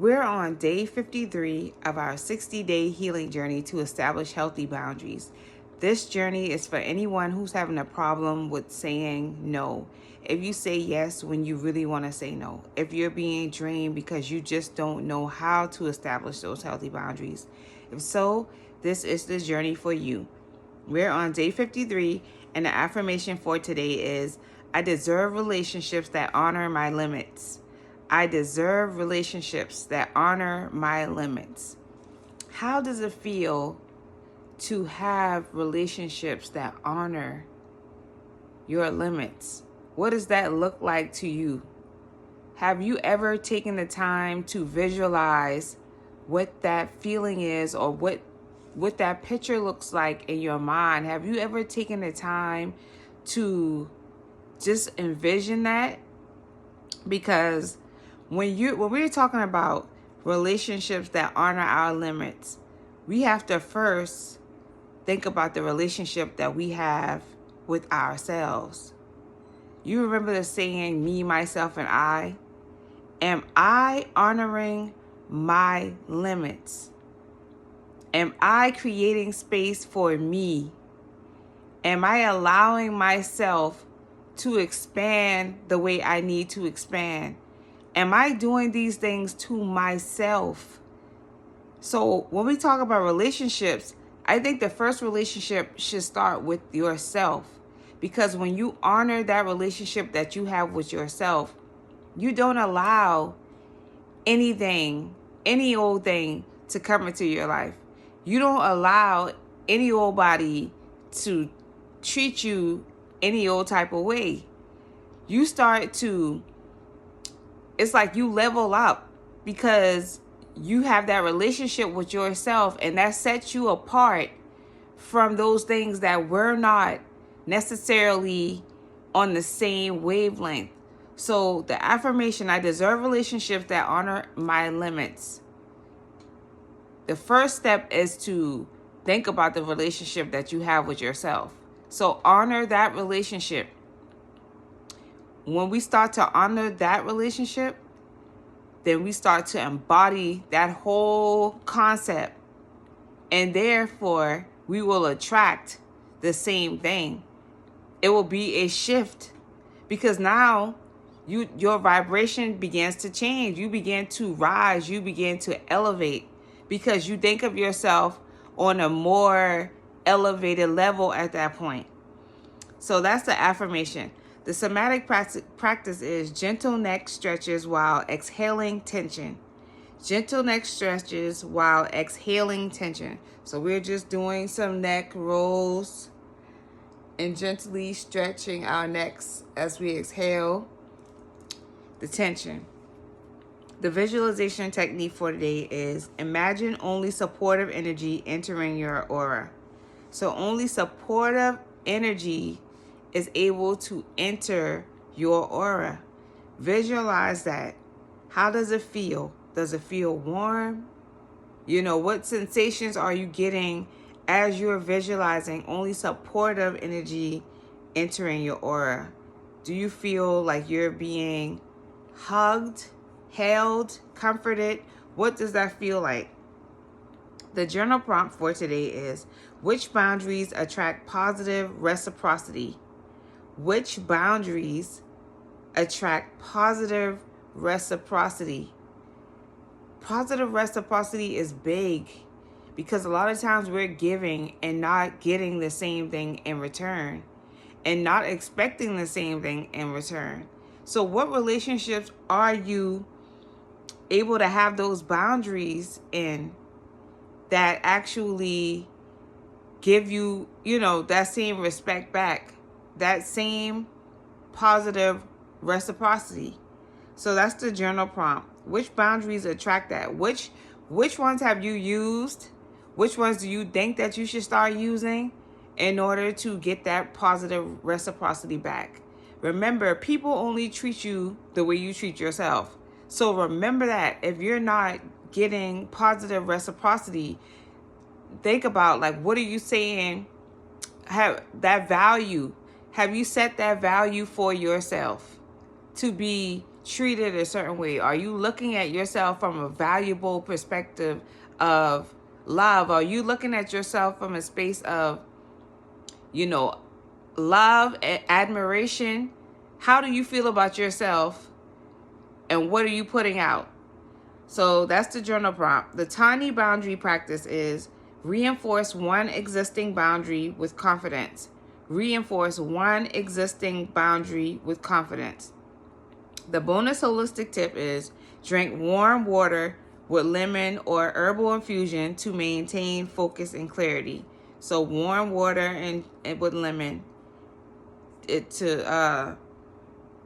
We're on day 53 of our 60-day healing journey to establish healthy boundaries. This journey is for anyone who's having a problem with saying no. If you say yes when you really want to say no. If you're being drained because you just don't know how to establish those healthy boundaries. If so, this is the journey for you. We're on day 53, and the affirmation for today is, I deserve relationships that honor my limits. I deserve relationships that honor my limits. How does it feel to have relationships that honor your limits? What does that look like to you? Have you ever taken the time to visualize what that feeling is, or what that picture looks like in your mind? Have you ever taken the time to just envision that? Because when we're talking about relationships that honor our limits, we have to first think about the relationship that we have with ourselves. You remember the saying, me, myself, and I? Am I honoring my limits? Am I creating space for me? Am I allowing myself to expand the way I need to expand? Am I doing these things to myself? So when we talk about relationships, I think the first relationship should start with yourself. Because when you honor that relationship that you have with yourself, you don't allow anything, any old thing to come into your life. You don't allow any old body to treat you any old type of way. You start to, it's like you level up because you have that relationship with yourself, and that sets you apart from those things that were not necessarily on the same wavelength. So the affirmation, I deserve relationships that honor my limits. The first step is to think about the relationship that you have with yourself. So honor that relationship. When we start to honor that relationship, then we start to embody that whole concept. And therefore, we will attract the same thing. It will be a shift because now your vibration begins to change. You begin to rise. You begin to elevate because you think of yourself on a more elevated level at that point. So that's the affirmation. The somatic practice is gentle neck stretches while exhaling tension. Gentle neck stretches while exhaling tension. So we're just doing some neck rolls and gently stretching our necks as we exhale the tension. The visualization technique for today is imagine only supportive energy entering your aura. So only supportive energy is able to enter your aura. Visualize that. How does it feel? Does it feel warm? What sensations are you getting as you're visualizing only supportive energy entering your aura? Do you feel like you're being hugged, held, comforted? What does that feel like? The journal prompt for today is, which boundaries attract positive reciprocity? Which boundaries attract positive reciprocity? Positive reciprocity is big because a lot of times we're giving and not getting the same thing in return and not expecting the same thing in return. So what relationships are you able to have those boundaries in that actually give you, that same respect back, that same positive reciprocity? So that's the journal prompt. Which boundaries attract that? Which ones have you used? Which ones do you think that you should start using in order to get that positive reciprocity back? Remember, people only treat you the way you treat yourself. So remember that. If you're not getting positive reciprocity, think about, what are you saying? Have that value. Have you set that value for yourself to be treated a certain way? Are you looking at yourself from a valuable perspective of love? Are you looking at yourself from a space of, love, admiration? How do you feel about yourself, and what are you putting out? So that's the journal prompt. The tiny boundary practice is reinforce one existing boundary with confidence. Reinforce one existing boundary with confidence. The bonus holistic tip is drink warm water with lemon or herbal infusion to maintain focus and clarity. So warm water and with lemon to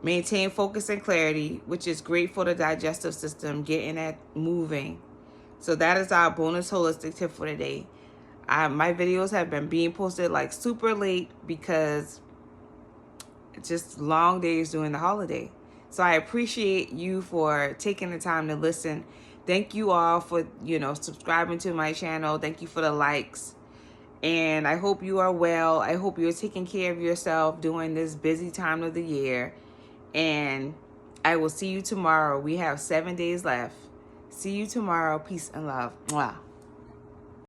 maintain focus and clarity, which is great for the digestive system, getting it moving. So that is our bonus holistic tip for today. My videos have been being posted like super late because it's just long days during the holiday. So I appreciate you for taking the time to listen. Thank you all for, subscribing to my channel. Thank you for the likes. And I hope you are well. I hope you're taking care of yourself during this busy time of the year. And I will see you tomorrow. We have 7 days left. See you tomorrow. Peace and love. Mwah.